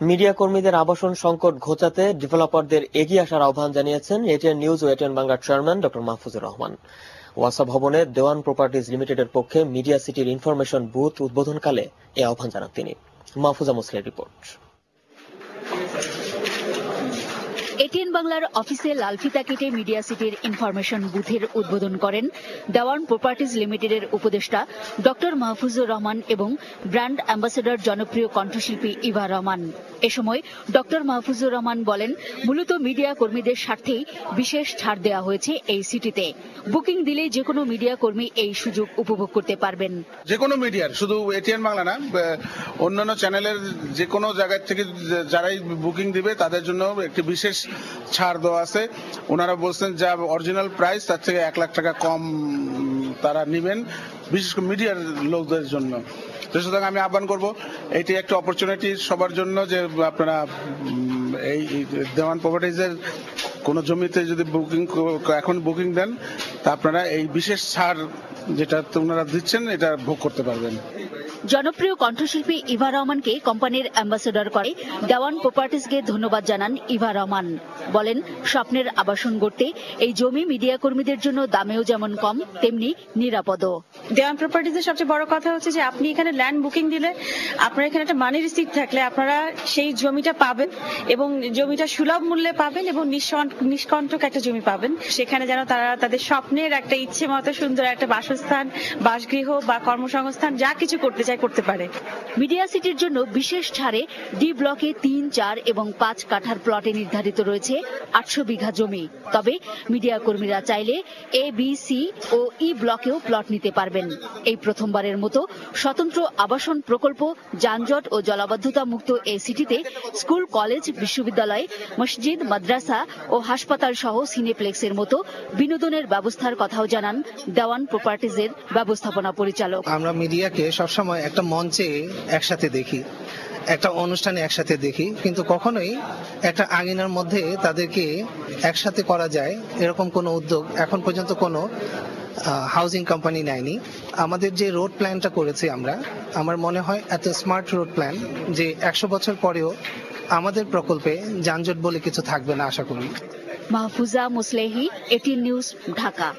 Media কর্মীদের আবাসন সংকট ঘোচাতে ডেভেলপারদের এগিয়ে আসার আহ্বান জানিয়েছেন এটিএন নিউজ ও এটিএন বাংলার চেয়ারম্যান ডক্টর মাহফুজুর রহমান। ওয়াসা ভবনে দেওয়ান প্রপার্টিজ লিমিটেডের পক্ষে মিডিয়া সিটির ইনফরমেশন বুথ উদ্বোধনকালে এ আহ্বান জানান তিনি। মাহফুজা মুসলির রিপোর্ট। এটিএন বাংলার অফিসে লালফিতা কেটে মিডিয়া সিটির ইনফরমেশন বুথের উদ্বোধন করেন দেওয়ান প্রপার্টিজ লিমিটেডের উপদেষ্টা ডক্টর মাহফুজুর রহমান এবং ব্র্যান্ড অ্যাম্বাসেডর জনপ্রিয় কণ্ঠশিল্পী ইভা রহমান। এ সময় ডক্টর মাহফুজুর রহমান বলেন, মূলত মিডিয়া কর্মীদের স্বার্থেই বিশেষ ছাড় দেওয়া হয়েছে এই সিটিতে। বুকিং দিলে যে কোনো মিডিয়া কর্মী এই সুযোগ উপভোগ করতে পারবেন। যে কোনো মিডিয়ার, শুধু এটিএন বাংলা না, অন্যান্য চ্যানেলের যে কোনো জায়গা থেকে যারাই বুকিং দিবে তাদের জন্য একটি বিশেষ ছাড় দেওয়া আছে। ওনারা বলছেন যা অরিজিনাল প্রাইস তার থেকে 1 লাখ টাকা কম তারা নেবেন, বিশেষ করে মিডিয়ার লোকদের জন্য। সুতরাং আমি আহ্বান করব, এটি একটা অপরচুনিটি সবার জন্য যে আপনারা এই দেওয়ান প্রপার্টিজের কোন জমিতে যদি এখন বুকিং দেন তা আপনারা এই বিশেষ ছাড় যেটা ওনারা দিচ্ছেন এটা ভোগ করতে পারবেন। জনপ্রিয় কণ্ঠশিল্পী ইভা রহমানকে কোম্পানির অ্যাম্বাসেডর করে দেওয়ান প্রপার্টিজকে ধন্যবাদ জানান ইভা রহমান। বলেন, স্বপ্নের আবাসন গড়তে এই জমি মিডিয়া কর্মীদের জন্য দামেও যেমন কম তেমনি নিরাপদও। দেওয়ান প্রপার্টিজের সবচেয়ে বড় কথা হচ্ছে যে আপনি এখানে ল্যান্ড বুকিং দিলে আপনার এখানে একটা মানি রিসিপ্ট থাকলে আপনারা সেই জমিটা পাবেন এবং জমিটা সুলভ মূল্যে পাবেন এবং নিষ্কণ্টক একটা জমি পাবেন। সেখানে যেন তারা তাদের স্বপ্নের একটা ইচ্ছে মতো সুন্দর একটা বাসস্থান, বাসগৃহ বা কর্মসংস্থান যা কিছু করতে চায় করতে পারে। মিডিয়া সিটির জন্য বিশেষ ছাড়ে ডি ব্লকে 3, 4 এবং 5 কাঠার প্লটে নির্ধারিত রয়েছে 800 বিঘা জমি। তবে মিডিয়া কর্মীরা চাইলে এ, বি, সি ও ই ব্লকেও প্লট নিতে পারবেন। এই প্রথমবারের মতো স্বতন্ত্র আবাসন প্রকল্প, যানজট ও জলাবদ্ধতা মুক্ত এই সিটিতে স্কুল, কলেজ, বিশ্ববিদ্যালয়, মসজিদ, মাদ্রাসা ও হাসপাতাল সহ সিনেপ্লেক্সের মতো বিনোদনের ব্যবস্থার কথাও জানান দেওয়ান প্রপার্টিজের ব্যবস্থাপনা পরিচালক। আমরা মিডিয়াকে সবসময় একটা মঞ্চে একসাথে দেখি, একটা অনুষ্ঠানে একসাথে দেখি, কিন্তু কখনোই একটা আঙিনার মধ্যে তাদেরকে একসাথে করা যায় এরকম কোনো উদ্যোগ এখন পর্যন্ত কোনো হাউজিং কোম্পানি নেয়নি। আমাদের যে রোড প্ল্যানটা করেছি আমার মনে হয় এত স্মার্ট রোড প্ল্যান যে 100 বছর পরেও আমাদের প্রকল্পে যানজট বলে কিছু থাকবে না আশা করি। Mahfuza Muslehi, ATN news, Dhaka.